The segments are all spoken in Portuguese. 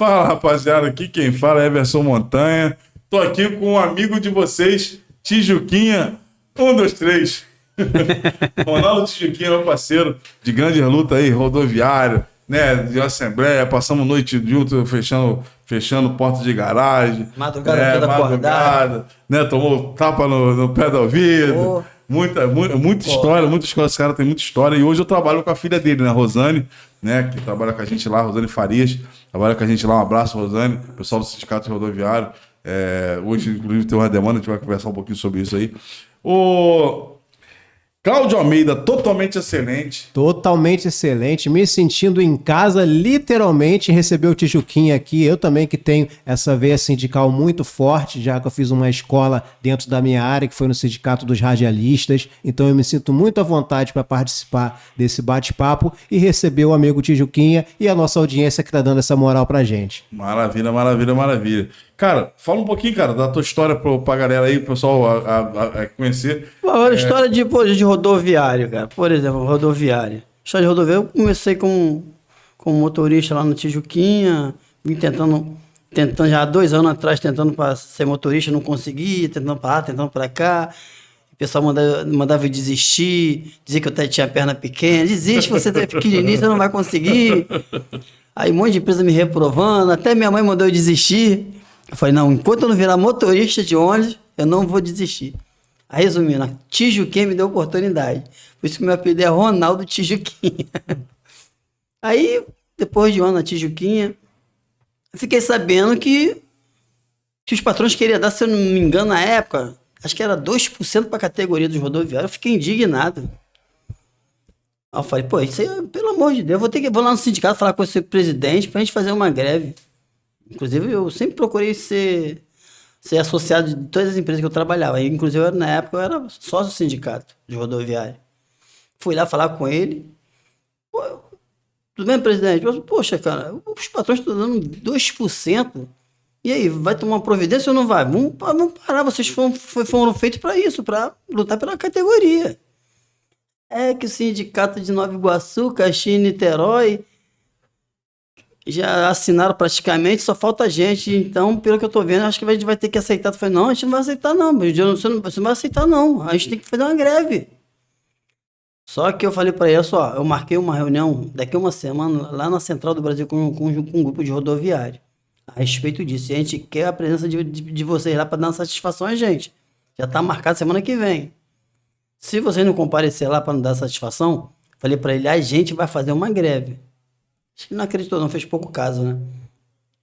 Fala, rapaziada, aqui quem fala é Everson Montanha. Tô aqui com um amigo de vocês, Tijuquinha, 1, 2, 3. Ronaldo Tijuquinha, meu parceiro de grande luta aí, rodoviário, né, de assembleia, passamos noite junto, fechando porta de garagem. Madrugada toda acordada. Né, tomou tapa no pé do ouvido. Oh. Muita história, esse cara tem muita história. E hoje eu trabalho com a filha dele, né, Rosane, né, que trabalha com a gente lá, Rosane Farias, trabalha com a gente lá. Um abraço, Rosane, pessoal do Sindicato Rodoviário. Hoje, inclusive, tem uma demanda, a gente vai conversar um pouquinho sobre isso aí. O Cláudio Almeida, totalmente excelente. Totalmente excelente, me sentindo em casa, literalmente, receber o Tijuquinha aqui. Eu também que tenho essa veia sindical muito forte, já que eu fiz uma escola dentro da minha área, que foi no Sindicato dos Radialistas. Então eu me sinto muito à vontade para participar desse bate-papo e receber o amigo Tijuquinha e a nossa audiência que está dando essa moral pra gente. Maravilha, maravilha, maravilha. Cara, fala um pouquinho, cara, da tua história pra galera aí, pro pessoal a conhecer. A história de rodoviário, cara. Por exemplo, rodoviária. História de rodoviário, eu comecei como motorista lá no Tijuquinha, vim tentando já há 2 anos atrás, tentando para ser motorista, não consegui, tentando para lá, tentando para cá. O pessoal mandava eu desistir, dizia que eu até tinha perna pequena. Desiste, você é pequenininho, você não vai conseguir. Aí um monte de empresa me reprovando, até minha mãe mandou eu desistir. Eu falei, não, enquanto eu não virar motorista de ônibus, eu não vou desistir. Aí, resumindo, a Tijuquinha me deu oportunidade. Por isso que meu apelido é Ronaldo Tijuquinha. Aí, depois de um ano na Tijuquinha, eu fiquei sabendo que os patrões queriam dar, se eu não me engano, na época, acho que era 2% para a categoria dos rodoviários. Eu fiquei indignado. Aí eu falei, pô, isso aí, pelo amor de Deus, vou lá no sindicato falar com o seu presidente pra gente fazer uma greve. Inclusive, eu sempre procurei ser associado de todas as empresas que eu trabalhava. Inclusive, na época, eu era sócio do sindicato de rodoviário. Fui lá falar com ele. Pô, tudo bem, presidente? Eu falei, poxa, cara, os patrões estão dando 2%. E aí, vai tomar uma providência ou não vai? Vamos parar, vocês foram feitos para isso, para lutar pela categoria. É que o sindicato de Nova Iguaçu, Caxias e Niterói já assinaram praticamente, só falta a gente. Então, pelo que eu tô vendo, acho que a gente vai ter que aceitar. Eu falei, não, a gente não vai aceitar não, você não vai aceitar não, a gente tem que fazer uma greve. Só que eu falei para ele, só, eu marquei uma reunião daqui a uma semana lá na Central do Brasil com um grupo de rodoviário a respeito disso. E a gente quer a presença de vocês lá para dar uma satisfação a gente. Já tá marcado semana que vem. Se vocês não comparecer lá para não dar satisfação, falei para ele, a gente vai fazer uma greve. Acho que não acreditou, não, fez pouco caso, né?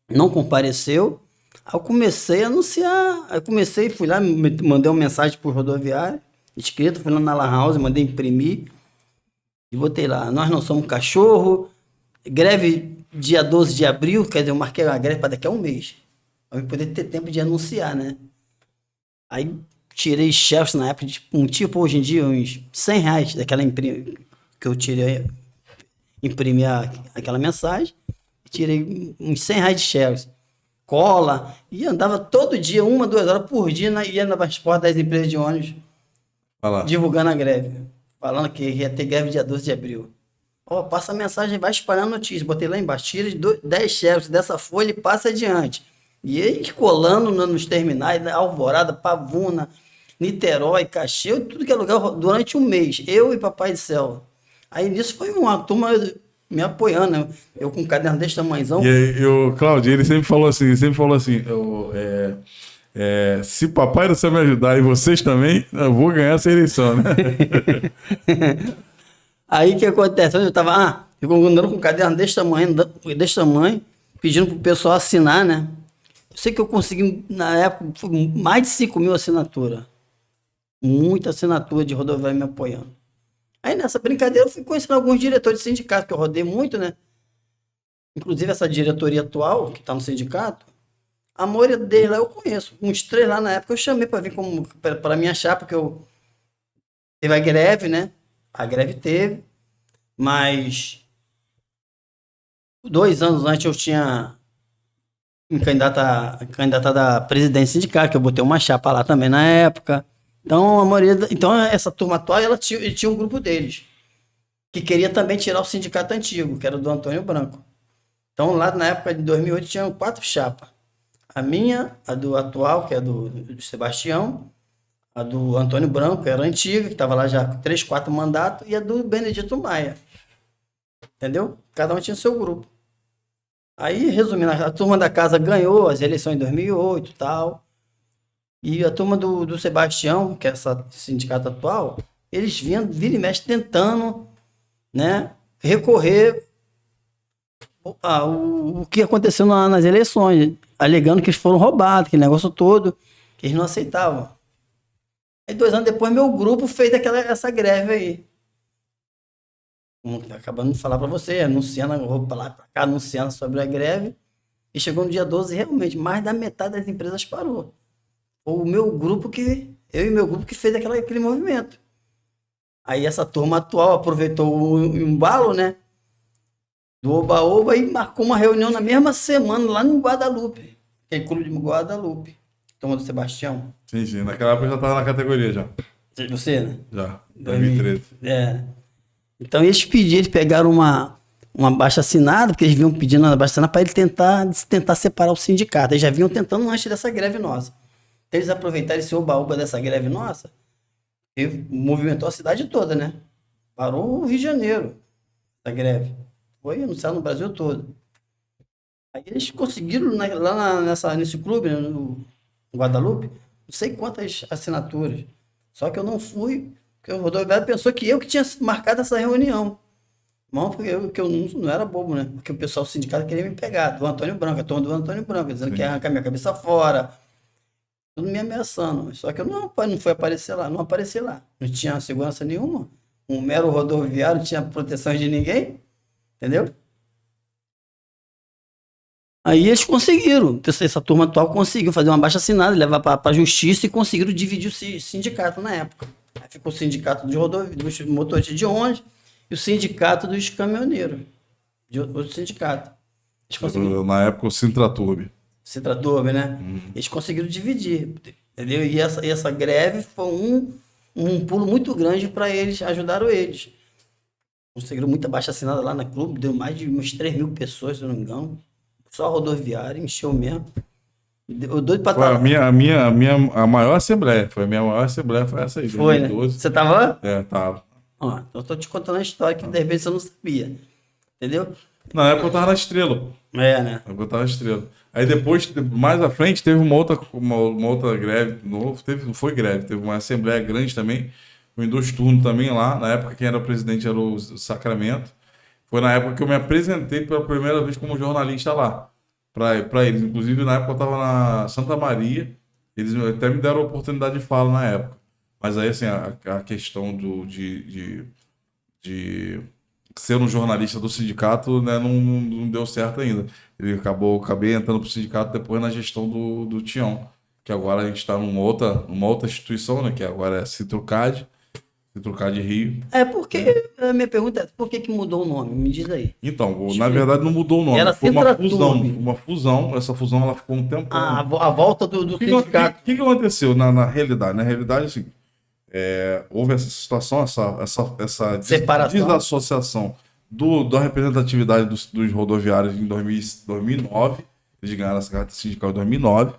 Não compareceu. Aí eu comecei a anunciar. Aí eu fui lá, mandei uma mensagem pro rodoviário, escrito, fui lá na Lan House, mandei imprimir e botei lá, nós não somos cachorro, greve dia 12 de abril, quer dizer, eu marquei a greve para daqui a um mês, para eu poder ter tempo de anunciar, né? Aí tirei chefes na época, tipo hoje em dia, uns R$100 daquela que eu tirei, imprimi aquela mensagem, tirei uns R$100 de chefes, cola, e andava todo dia, 1, 2 horas por dia, ia nas portas das empresas de ônibus, divulgando a greve, falando que ia ter greve dia 12 de abril. Passa a mensagem, vai espalhar a notícia, botei lá embaixo, tira 10 chefes dessa folha e passa adiante. E aí colando nos terminais, Alvorada, Pavuna, Niterói, Caxias, tudo que é lugar, durante um mês, eu e Papai do Céu. Aí nisso foi uma turma me apoiando, né? Eu com um caderno desse tamanhozão. E o Cláudio, ele sempre falou assim, se Papai do Céu me ajudar e vocês também, eu vou ganhar essa eleição, né? Aí o que acontece? Eu tava andando com um caderno desse tamanho, pedindo pro pessoal assinar, né? Eu sei que eu consegui, na época, mais de 5.000 assinaturas. Muita assinatura de rodoviária me apoiando. Aí nessa brincadeira eu fui conhecendo alguns diretores de sindicato, que eu rodei muito, né? Inclusive essa diretoria atual, que tá no sindicato, a maioria deles lá eu conheço. Uns 3 lá na época eu chamei para vir para minha chapa, porque teve a greve, né? A greve teve, mas 2 anos antes eu tinha me candidatado a presidente sindical, que eu botei uma chapa lá também na época. Então, essa turma atual, ela tinha um grupo deles, que queria também tirar o sindicato antigo, que era do Antônio Branco. Então, lá na época de 2008, tinham 4 chapas. A minha, a do atual, que é do Sebastião, a do Antônio Branco, que era antiga, que estava lá já com 3, 4 mandatos, e a do Benedito Maia. Entendeu? Cada um tinha seu grupo. Aí, resumindo, a turma da casa ganhou as eleições em 2008 e tal. E a turma do Sebastião, que é esse sindicato atual, eles vinham, vira e mexe, tentando, né, recorrer o que aconteceu nas eleições, alegando que eles foram roubados, aquele negócio todo, que eles não aceitavam. Aí 2 anos depois, meu grupo fez essa greve aí. Acabando de falar para você, anunciando, eu vou pra lá pra cá, anunciando sobre a greve. E chegou no dia 12, realmente, mais da metade das empresas parou. O meu grupo eu e meu grupo que fez aquele movimento. Aí essa turma atual aproveitou o embalo, né? Do Oba-Oba e marcou uma reunião na mesma semana lá no Guadalupe. Aquele clube de Guadalupe. Turma do Sebastião. Sim, sim. Naquela época eu já estava na categoria já. Você, né? Já. 2013. É. Então eles pegaram uma baixa-assinada, porque eles vinham pedindo a baixa-assinada para ele tentar separar o sindicato. Eles já vinham tentando antes dessa greve nossa. Então, eles aproveitaram esse oba-oba dessa greve nossa e movimentou a cidade toda, né? Parou o Rio de Janeiro, a greve. Foi anunciado no Brasil todo. Aí eles conseguiram, nesse clube, né, no Guadalupe, não sei quantas assinaturas. Só que eu não fui, porque o rodoviário pensou que eu que tinha marcado essa reunião. Não, porque eu não era bobo, né? Porque o pessoal do sindicato queria me pegar, do Antônio Branco, a turma do Antônio Branco, dizendo que ia arrancar minha cabeça fora, tudo me ameaçando. Só que eu não fui aparecer lá, não apareci lá. Não tinha segurança nenhuma. Um mero rodoviário, não tinha proteção de ninguém, entendeu? Aí eles conseguiram, essa turma atual conseguiu fazer uma baixa-assinada, levar para a justiça e conseguiram dividir o sindicato na época. Aí ficou o sindicato dos motoristas de ônibus e o sindicato dos caminhoneiros, de outro sindicato. Eles conseguiram. Na época o Sintraturb. Citraturbe, né? Eles conseguiram dividir, entendeu? E essa greve foi um pulo muito grande para eles, ajudaram eles. Conseguiram muita baixa-assinada lá na clube, deu mais de umas 3.000 pessoas, se eu não me engano. Só rodoviário, encheu mesmo. O doido pra Foi estar lá. a maior assembleia. Foi a minha maior assembleia, foi essa aí, Foi, né? 2012. Você tava? É, tava. Ó, eu tô te contando a história que de repente você não sabia. Entendeu? Na época eu tava na Estrela. É, né? Na época eu tava na Estrela. Aí depois, mais à frente, teve uma outra greve de novo. Não foi greve, teve uma assembleia grande também. Foi em 2 turnos também lá. Na época quem era o presidente era o Sacramento. Foi na época que eu me apresentei pela primeira vez como jornalista lá. Para eles. Inclusive, na época eu estava na Santa Maria. Eles até me deram a oportunidade de fala na época. Mas aí, assim, a questão de ser um jornalista do sindicato, né, não deu certo ainda. Acabei entrando para o sindicato depois na gestão do Tião. Que agora a gente está numa outra instituição, né, que agora é Citrocad Rio. É porque, a minha pergunta é, por que mudou o nome? Me diz aí. Então, na verdade não mudou o nome, Era foi uma Citraturbe. fusão, essa fusão ela ficou um tempão. A volta do O que sindicato. que aconteceu na realidade? Na realidade, assim, houve essa situação, essa Separação. desassociação da representatividade dos rodoviários em 2009, eles ganharam essa carta sindical em 2009,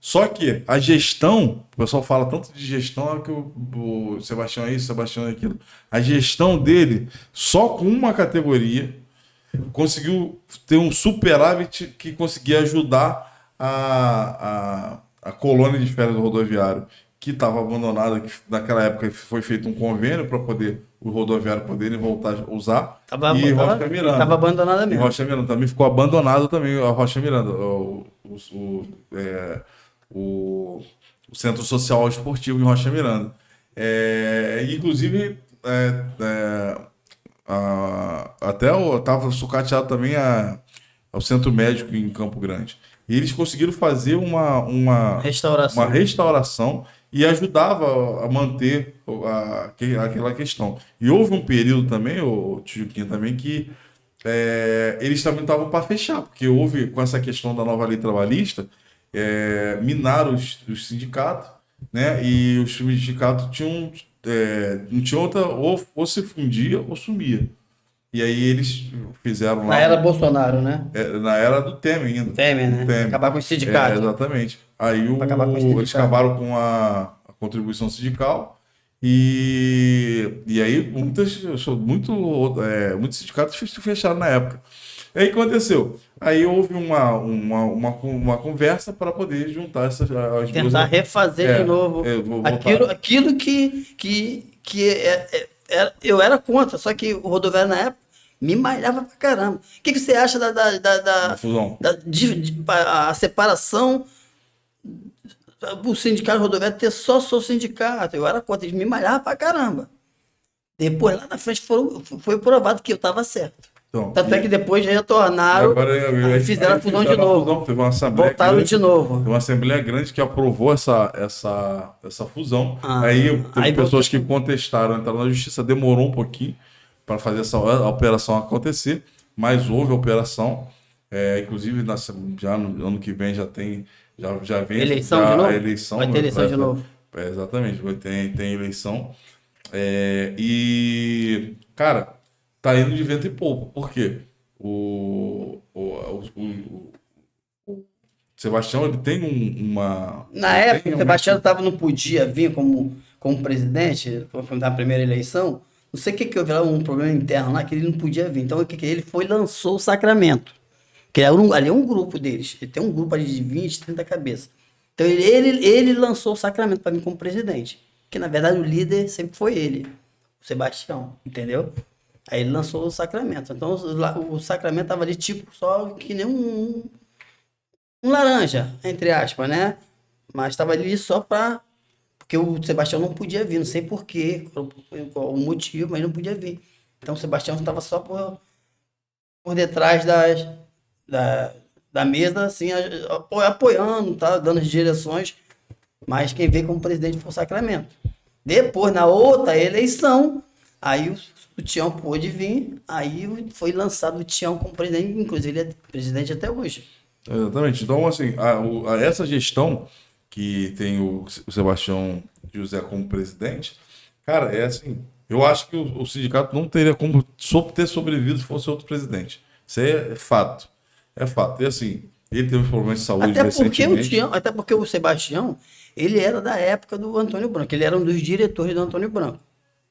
só que a gestão, o pessoal fala tanto de gestão, que o Sebastião é isso, Sebastião é aquilo. A gestão dele, só com uma categoria, conseguiu ter um superávit que conseguia ajudar a colônia de férias do rodoviário, que estava abandonada, que naquela época foi feito um convênio para poder o rodoviário poderem voltar a usar. E Rocha Miranda. Estava abandonada mesmo. E Rocha Miranda também ficou abandonado também, a Rocha Miranda, o Centro Social Esportivo em Rocha Miranda. Inclusive, até eu estava sucateado também ao Centro Médico em Campo Grande. E eles conseguiram fazer uma restauração e ajudava a manter aquela questão. E houve um período também, o Tijuquinha também, que eles também estavam para fechar, porque houve, com essa questão da nova lei trabalhista, minaram os sindicatos, né? E os sindicatos não tinham outra, ou se fundia ou sumia. E aí eles fizeram lá. Na era Bolsonaro, né? Na era do Temer ainda. Temer, né? Do Temer. Acabar com os sindicatos. Exatamente. Aí Pra acabar com os sindicatos. eles acabaram com a contribuição sindical e aí muitos sindicatos fecharam na época. Aí o que aconteceu? Aí houve uma conversa para poder juntar as Tentar duas. refazer de novo Vou aquilo que eu era contra, só que o rodoviário na época me malhava pra caramba. O que você acha da fusão. a separação do sindicato rodoviário ter só seu sindicato? Eu era contra, eles me malhavam pra caramba. Depois lá na frente foi provado que eu estava certo. Então, Tanto é que depois retornaram e fizeram a fusão de novo. Teve uma assembleia Voltaram grande, de novo. Teve uma assembleia grande que aprovou essa fusão. Aí teve pessoas que contestaram, entraram na justiça, demorou um pouquinho para fazer a operação acontecer, mas houve a operação. Inclusive, já no ano que vem já vem Eleição de novo? a eleição. Vai ter eleição de novo. Exatamente, tem eleição. E, cara, tá indo de vento e polpa. Por quê? O Sebastião, ele tem uma... Na época, o Sebastião não podia vir como presidente, na primeira eleição. Não sei o que houve lá, um problema interno lá, que ele não podia vir. Então, ele foi e lançou o Sacramento. Que ali é um grupo deles. Ele tem um grupo ali de 20, 30 cabeças. Então, ele lançou o Sacramento para mim como presidente. Que, na verdade, o líder sempre foi ele, o Sebastião, entendeu? Aí ele lançou o Sacramento. Então, o Sacramento tava ali, tipo, só que nem um laranja, entre aspas, né? Mas tava ali só para... Porque o Sebastião não podia vir, não sei porquê, qual o motivo, mas não podia vir. Então, o Sebastião estava só por detrás da mesa, assim, apoiando, tá? Dando as direções, mas quem veio como presidente foi o Sacramento. Depois, na outra eleição, aí o Tião pôde vir, aí foi lançado o Tião como presidente, inclusive ele é presidente até hoje. Exatamente. Então, assim, essa gestão que tem o Sebastião José como presidente, cara, assim, eu acho que o sindicato não teria como ter sobrevivido se fosse outro presidente. Isso é fato. É fato. E assim, ele teve problemas de saúde recentemente. Até porque o Sebastião, ele era da época do Antônio Branco, ele era um dos diretores do Antônio Branco.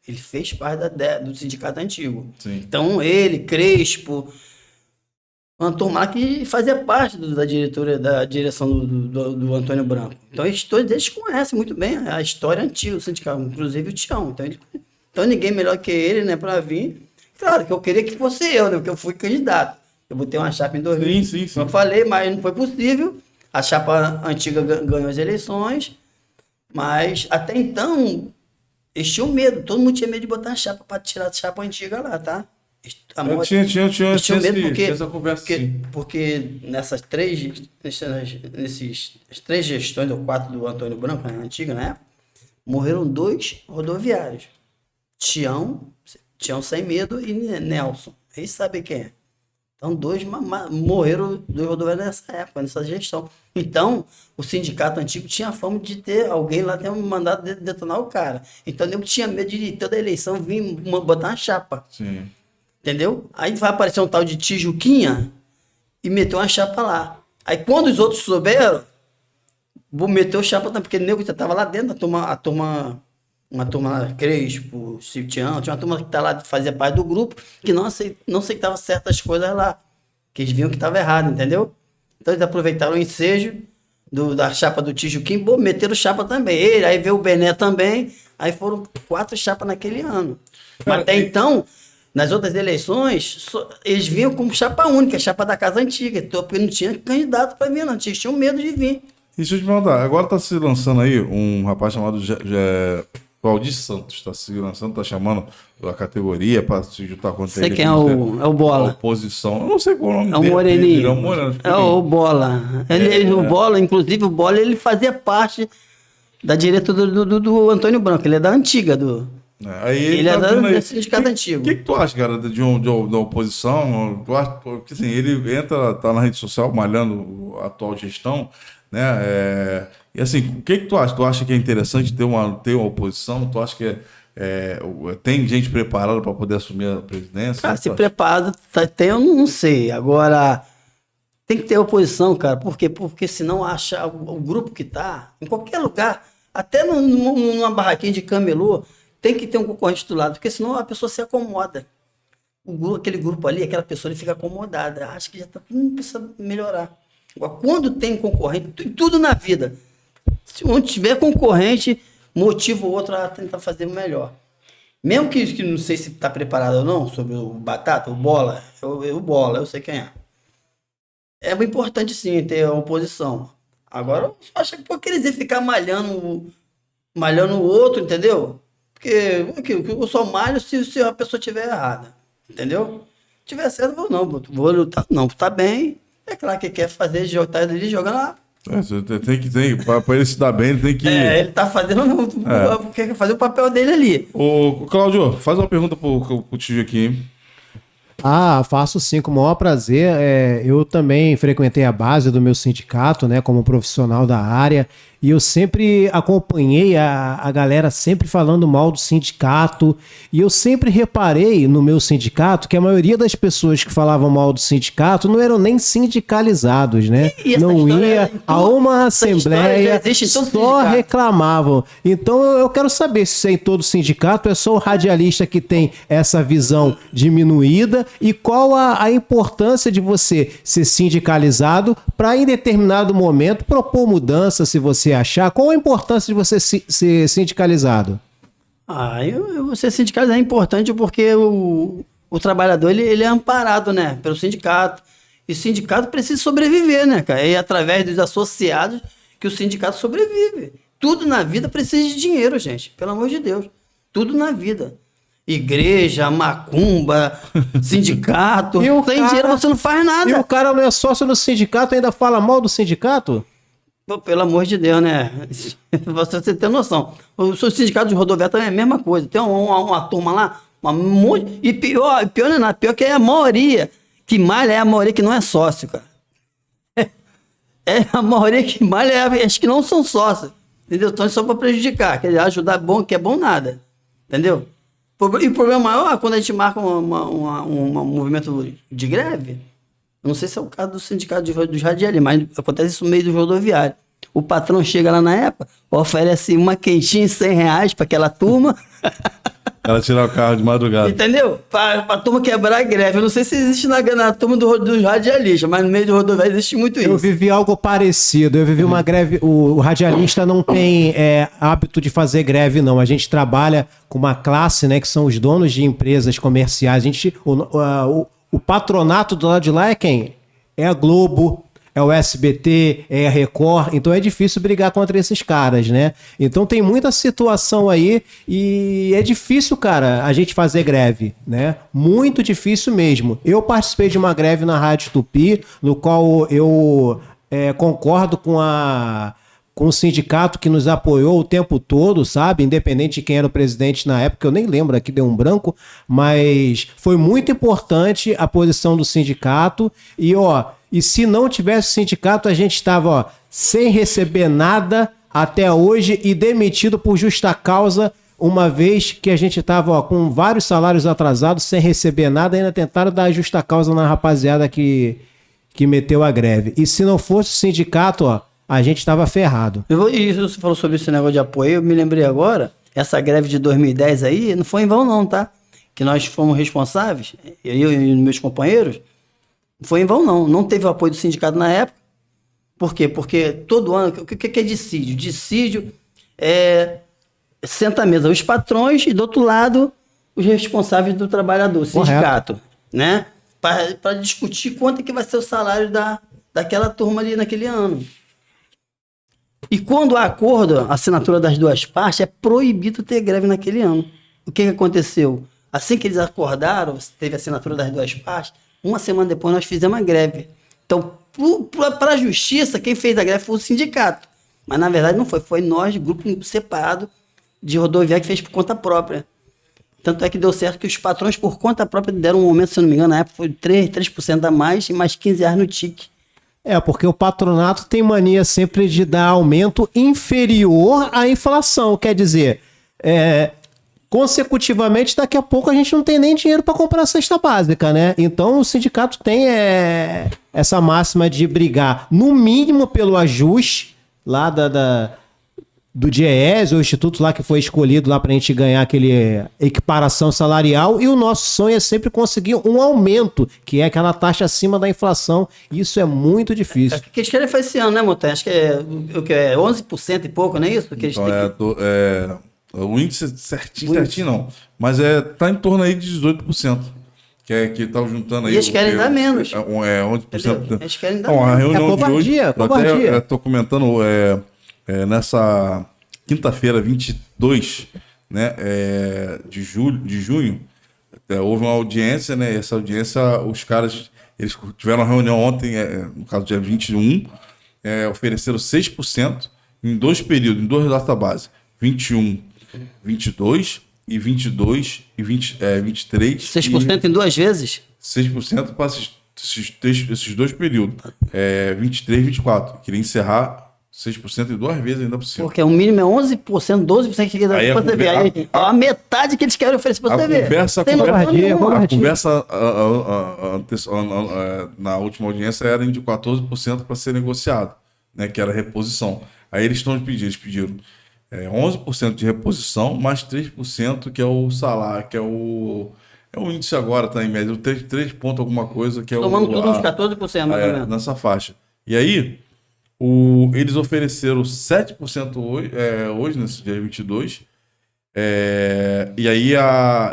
Ele fez parte do sindicato antigo. Sim. Então, ele, Crespo, uma turma que fazia parte da direção do Antônio Branco. Então, todos eles conhecem muito bem a história antiga do sindicato, inclusive o Tião. Então ninguém melhor que ele, né, para vir. Claro que eu queria que fosse eu, né, porque eu fui candidato. Eu botei uma chapa em 2000, sim. como eu falei, mas não foi possível. A chapa antiga ganhou as eleições, mas até então eles tinham medo. Todo mundo tinha medo de botar a chapa para tirar a chapa antiga lá, tá? Eu tinha medo essa conversa, porque nesses três gestões, ou 4 do Antônio Branco, né, antiga, né? Morreram 2 rodoviários. Tião Sem Medo e Nelson. Eles sabem quem é. Então, 2 morreram, 2 rodoviários nessa época, nessa gestão. Então, o sindicato antigo tinha a fama de ter alguém lá ter mandado detonar o cara. Então, eu tinha medo de toda eleição vir botar uma chapa. Sim. Entendeu? Aí vai aparecer um tal de Tijuquinha e meteu uma chapa lá. Aí quando os outros souberam, meteu chapa também, porque o nego já tava lá dentro, uma turma Crespo, Siltiano, tinha uma turma que tá lá, fazia parte do grupo, que não aceitava certas coisas lá, que eles viam que tava errado, entendeu? Então eles aproveitaram o ensejo da chapa do Tijuquinha, meteram chapa também. Aí veio o Bené também, aí foram 4 chapas naquele ano. Mas até então, nas outras eleições, eles vinham como chapa única, chapa da casa antiga, porque não tinha candidato para vir, não, eles tinham medo de vir. E deixa eu te perguntar, agora tá se lançando aí um rapaz chamado Valdir Santos, está se lançando, está chamando a categoria para se juntar com ele. Sei quem é o Bola. A oposição. Eu não sei qual é o nome dele. É o Moreninho. É o Bola. O Bola, inclusive o Bola, ele fazia parte da diretoria do Antônio Branco. Ele é da antiga ele é do sindicato antigo. O que tu acha, cara, de uma oposição? Porque assim, ele tá na rede social malhando a atual gestão, né? E assim, o que tu acha? Tu acha que é interessante ter uma oposição? Tu acha que Tem gente preparada para poder assumir a presidência? Cara, se preparado tem, eu não sei. Agora, tem que ter oposição, cara. Por quê? Porque senão acha o grupo que tá, em qualquer lugar, até numa barraquinha de camelô, tem que ter um concorrente do lado, porque senão a pessoa se acomoda. Aquele grupo ali, aquela pessoa, ele fica acomodada. Acha que já tá, não precisa melhorar. Agora, quando tem concorrente, tudo na vida, se onde tiver concorrente, motiva o outro a tentar fazer o melhor. Mesmo que não sei se está preparado ou não, sobre o Batata, o Bola, eu sei quem é. É importante sim ter a oposição. Agora, eu acho que por querer ficar malhando o outro, entendeu? Porque eu só malho se a pessoa estiver errada, entendeu? Se tiver certo, vou lutar. Não, tá bem. É claro que quer fazer, tá ali jogando lá. Para ele se dar bem, ele tem que... ele tá fazendo, quer fazer o papel dele ali. Ô, Cláudio, faz uma pergunta pro Tiju aqui, hein? Faço sim, com o maior prazer. Eu também frequentei a base do meu sindicato, né, como profissional da área, e eu sempre acompanhei a galera sempre falando mal do sindicato, e eu sempre reparei no meu sindicato que a maioria das pessoas que falavam mal do sindicato não eram nem sindicalizados, né? Não ia a uma assembleia, só reclamavam. Então eu quero saber se em todo sindicato é só o radialista que tem essa visão diminuída, e qual a importância de você ser sindicalizado para em determinado momento propor mudança, se você achar. Qual a importância de você ser sindicalizado? Ser sindicalizado é importante porque o trabalhador ele é amparado, né, pelo sindicato. E o sindicato precisa sobreviver, né, cara? É através dos associados que o sindicato sobrevive. Tudo na vida precisa de dinheiro, gente. Pelo amor de Deus. Tudo na vida. Igreja, macumba, sindicato. Sem dinheiro você não faz nada. E o cara não é sócio no sindicato e ainda fala mal do sindicato? Pô, pelo amor de Deus, né? Você tem noção. O seu sindicato de rodoviária também é a mesma coisa. Tem uma turma lá, e pior não é nada. Pior que é a maioria que malha, é a maioria que não é sócio, cara. É a maioria que malha, acho que não são sócios. Entendeu? Então é só para prejudicar. Quer dizer, ajudar bom, que é bom nada. Entendeu? E o problema maior é quando a gente marca um movimento de greve. Eu não sei se é o caso do sindicato dos radialistas, mas acontece isso no meio do rodoviário. O patrão chega lá na época, oferece uma quentinha em R$100 para aquela turma. Ela tirar o carro de madrugada. Entendeu? Pra turma quebrar a greve. Eu não sei se existe na turma dos radialistas, mas no meio do rodoviário existe muito isso. Eu vivi algo parecido. Eu vivi uma greve. O radialista não tem hábito de fazer greve, não. A gente trabalha com uma classe, né, que são os donos de empresas comerciais. O patronato do lado de lá é quem? É a Globo, é o SBT, é a Record. Então é difícil brigar contra esses caras, né? Então tem muita situação aí e é difícil, cara, a gente fazer greve, né? Muito difícil mesmo. Eu participei de uma greve na Rádio Tupi, no qual eu concordo com o sindicato que nos apoiou o tempo todo, sabe? Independente de quem era o presidente na época, eu nem lembro, aqui deu um branco, mas foi muito importante a posição do sindicato e se não tivesse sindicato, a gente estava sem receber nada até hoje e demitido por justa causa, uma vez que a gente estava com vários salários atrasados, sem receber nada, ainda tentaram dar justa causa na rapaziada que meteu a greve. E se não fosse o sindicato, a gente estava ferrado. E você falou sobre esse negócio de apoio, eu me lembrei agora, essa greve de 2010 aí, não foi em vão não, tá? Que nós fomos responsáveis, eu e meus companheiros, não foi em vão não. Não teve o apoio do sindicato na época. Por quê? Porque todo ano, o que é dissídio? Dissídio senta à mesa os patrões e do outro lado os responsáveis do trabalhador, o sindicato, né? Para discutir quanto é que vai ser o salário daquela turma ali naquele ano. E quando há acordo, a assinatura das duas partes, é proibido ter greve naquele ano. O que aconteceu? Assim que eles acordaram, teve a assinatura das duas partes, uma semana depois nós fizemos a greve. Então, para a justiça, quem fez a greve foi o sindicato. Mas na verdade não foi, foi nós, grupo separado de rodoviária, que fez por conta própria. Tanto é que deu certo que os patrões por conta própria deram um aumento, se não me engano, na época foi 3% a mais e mais R$15 no tique. Porque o patronato tem mania sempre de dar aumento inferior à inflação. Quer dizer, consecutivamente, daqui a pouco a gente não tem nem dinheiro para comprar a cesta básica, né? Então o sindicato tem essa máxima de brigar, no mínimo, pelo ajuste lá do DIEESE, o instituto lá que foi escolhido lá para a gente ganhar aquele equiparação salarial, e o nosso sonho é sempre conseguir um aumento, que é aquela taxa acima da inflação. Isso é muito difícil. O que eles querem fazer esse ano, né, Montanha? Acho que é 11% e pouco, não é isso? Que eles Então, o índice certinho não, mas tá em torno aí de 18%. Que tá juntando aí. E eles querem dar menos. 11%. Eles querem dar Não, a menos. reunião de hoje, covardia. eu até tô comentando nessa quinta-feira, 22, né, de junho, houve uma audiência, né, essa audiência, os caras, eles tiveram uma reunião ontem, no caso dia 21, ofereceram 6% em 2 períodos, em 2 databases, 21, 22 e 22 e 23. 6% em 2 vezes? 6% para esses 2 períodos, 23 e 24. Queria encerrar 6% em 2 vezes ainda por cima. Porque o mínimo é 11%, 12% que Aí você vê. Aí, a metade que eles querem oferecer para você ver. A conversa na última audiência era de 14% para ser negociado, né, que era reposição. Aí eles pediram 11% de reposição, mais 3% que é o salário, que é o índice agora, tá em média, 3 pontos alguma coisa, que é somando tudo uns 14%, mais ou menos. Nessa faixa. E aí, eles ofereceram 7% hoje, nesse dia 22, e aí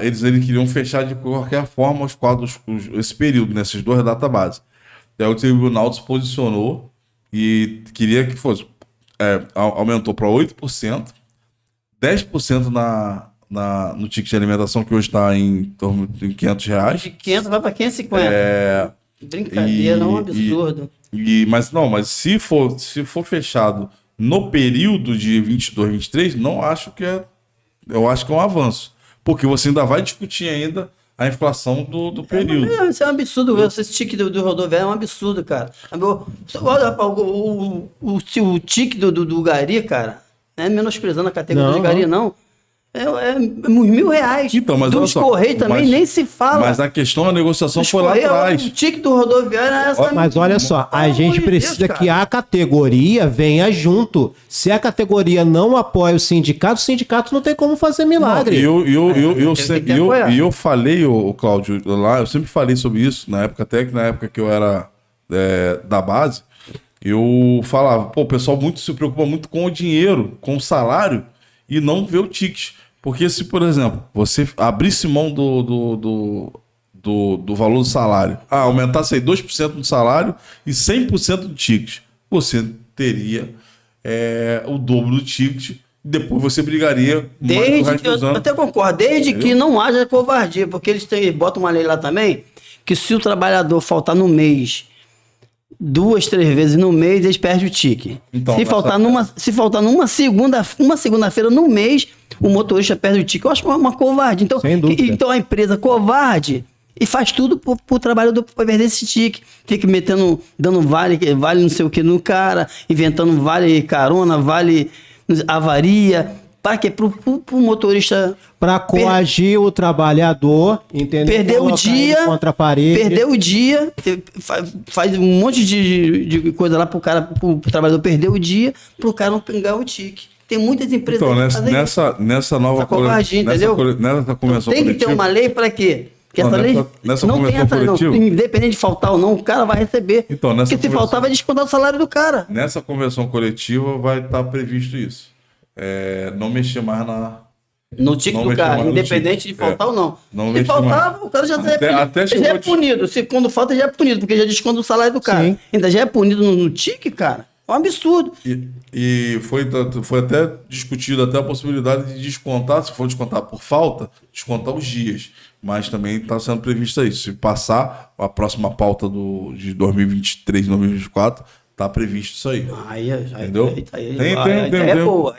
eles queriam fechar de qualquer forma os quadros, esse período, nessas 2 databases. E aí o tribunal se posicionou e queria que fosse, aumentou para 8%, 10% no ticket de alimentação, que hoje está em torno de R$500. De 500 vai para 550. Brincadeira, é um absurdo. Mas se for fechado no período de 22, 23, eu acho que é um avanço. Porque você ainda vai discutir ainda a inflação do período. Isso é um absurdo. Esse tique do rodoviário é um absurdo, cara. Olha, o tique do Gari, cara, não é menosprezando a categoria de Gari, não. É uns R$1.000. Então, mas dos Correios também nem se fala. Mas a questão da negociação foi lá atrás. O tique do rodoviário é essa. Mas olha só, a gente precisa que a categoria venha junto. Se a categoria não apoia o sindicato não tem como fazer milagre. Eu falei, Cláudio, lá, eu sempre falei sobre isso, na época que eu era da base, eu falava, o pessoal se preocupa muito com o dinheiro, com o salário, e não vê o ticket. Porque se, por exemplo, você abrisse mão do valor do salário, aumentasse aí 2% do salário e 100% do ticket, você teria o dobro do ticket, depois você brigaria mais do resto dos anos. Eu até concordo, desde que não haja covardia, porque eles botam uma lei lá também, que se o trabalhador faltar no mês 2, 3 vezes no mês, eles perdem o tique. Então, se faltar numa segunda-feira no mês, o motorista perde o tique. Eu acho uma covarde. Então a empresa covarde e faz tudo pro trabalhador para perder esse tique. Fica dando vale não sei o que no cara, inventando vale carona, vale avaria. Para quê? Pro motorista... Para coagir o trabalhador, entendeu? Perder o dia, contra a parede. Perder o dia, faz um monte de coisa lá pro trabalhador perder o dia, pro cara não pegar o tique. Tem muitas empresas que fazem nessa nova covardia, entendeu? Nessa convenção tem que ter uma lei para quê? Porque essa lei não tem essa não. Independente de faltar ou não, o cara vai receber. Então, porque se faltar, vai descontar o salário do cara. Nessa convenção coletiva vai estar previsto isso. Não mexer mais no tique do carro, independente de faltar ou não. Se faltar, o cara já é punido. Se quando falta, já é punido, porque já desconta o salário do cara. Sim. Ainda já é punido no tique, cara. É um absurdo. E foi até discutido até a possibilidade de descontar, se for descontar por falta, descontar os dias. Mas também está sendo previsto isso. Se passar a próxima pauta de 2023 e 2024, tá previsto isso aí. Entendeu? É boa.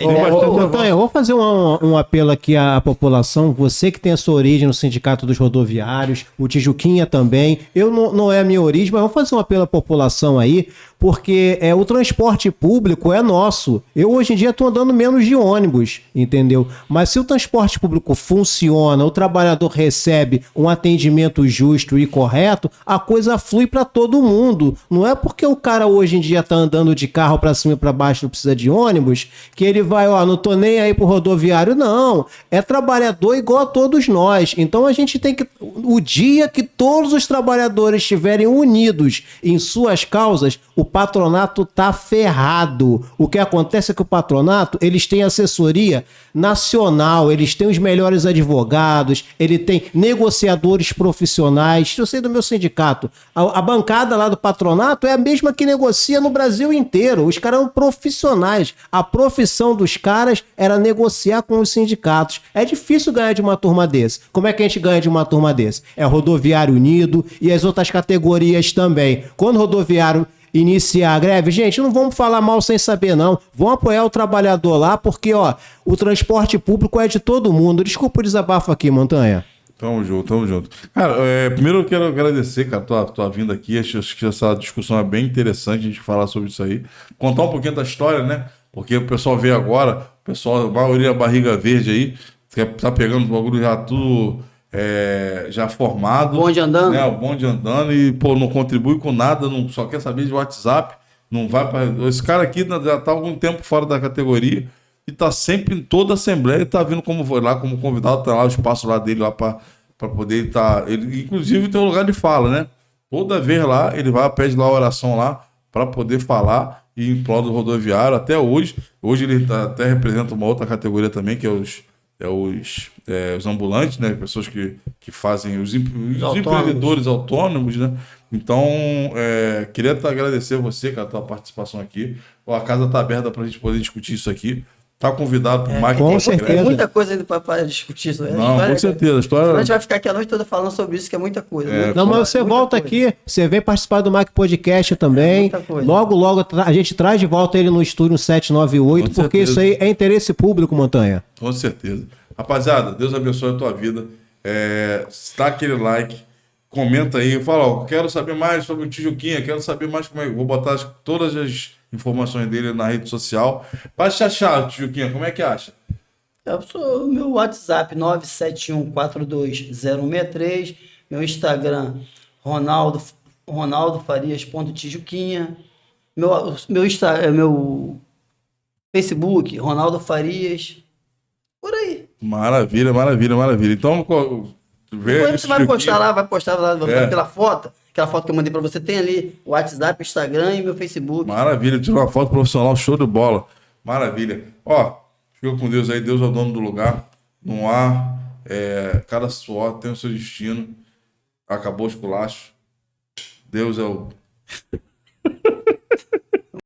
Eu vou fazer um apelo aqui à população. Você que tem a sua origem no Sindicato dos Rodoviários, o Tijuquinha também. Eu não é a minha origem, mas eu vou fazer um apelo à população aí, porque o transporte público é nosso. Eu hoje em dia estou andando menos de ônibus, entendeu? Mas se o transporte público funciona, o trabalhador recebe um atendimento justo e correto, a coisa flui para todo mundo. Não é porque o cara hoje em dia está andando de carro para cima e para baixo, não precisa de ônibus, que ele vai, não tô nem aí pro rodoviário. Não, é trabalhador igual a todos nós. Então a gente tem que, o dia que todos os trabalhadores estiverem unidos em suas causas, o patronato tá ferrado. O que acontece é que o patronato, eles têm assessoria nacional, eles têm os melhores advogados, ele tem negociadores profissionais. Eu sei do meu sindicato, a bancada lá do patronato é a mesma que negocia no Brasil inteiro. Os caras são profissionais. A profissão dos caras era negociar com os sindicatos. É difícil ganhar de uma turma desse. Como é que a gente ganha de uma turma desse? É rodoviário unido e as outras categorias também. Quando o rodoviário iniciar a greve, gente, não vamos falar mal sem saber não. Vamos apoiar o trabalhador lá, porque o transporte público é de todo mundo. Desculpa o desabafo aqui, Montanha. Tamo junto, tamo junto. Cara, primeiro eu quero agradecer, cara, tua vinda aqui. Acho que essa discussão é bem interessante a gente falar sobre isso aí. Contar um pouquinho da história, né? Porque o pessoal vê agora, o pessoal, a maioria barriga verde aí, que tá pegando o bagulho já tudo já formado. Bonde andando. Né? O bonde andando e, pô, não contribui com nada, não, só quer saber de WhatsApp, não vai para. Esse cara aqui já tá há algum tempo fora da categoria e tá sempre em toda a assembleia e tá vindo como convidado, tá lá o espaço lá dele lá para poder estar. Ele, inclusive, tem um lugar de fala, né? Toda vez lá, ele vai, pede lá a oração lá para poder falar e em prol do rodoviário até hoje. Hoje ele até representa uma outra categoria também, que é os ambulantes, né? Pessoas que fazem os empreendedores autônomos, né? Então, queria agradecer você, cara, a tua participação aqui. A casa tá aberta para a gente poder discutir isso aqui. Tá convidado para mais. Com certeza. Tem muita coisa ainda para discutir isso. Não, com certeza. A gente vai ficar aqui a noite toda falando sobre isso, que é muita coisa. Não, mas você volta aqui, você vem participar do Mac Podcast também. Logo a gente traz de volta ele no estúdio 798, porque isso aí é interesse público, Montanha. Com certeza. Rapaziada, Deus abençoe a tua vida. Dá aquele like, comenta aí, fala, quero saber mais sobre o Tijuquinha, quero saber mais como é. Vou botar todas as informações dele na rede social. Para te achar, Tijuquinha, como é que acha? Eu sou meu WhatsApp 971420163, meu Instagram ronaldofarias.tijuquinha, meu Facebook Ronaldo Farias, por aí. Maravilha. Então, Depois você vai postar lá pela foto. Aquela foto que eu mandei pra você, tem ali o WhatsApp, Instagram e meu Facebook. Maravilha, tirou uma foto profissional, show de bola. Maravilha. Fica com Deus aí, Deus é o dono do lugar. Não há, cada suor tem o seu destino. Acabou os culachos. Deus é o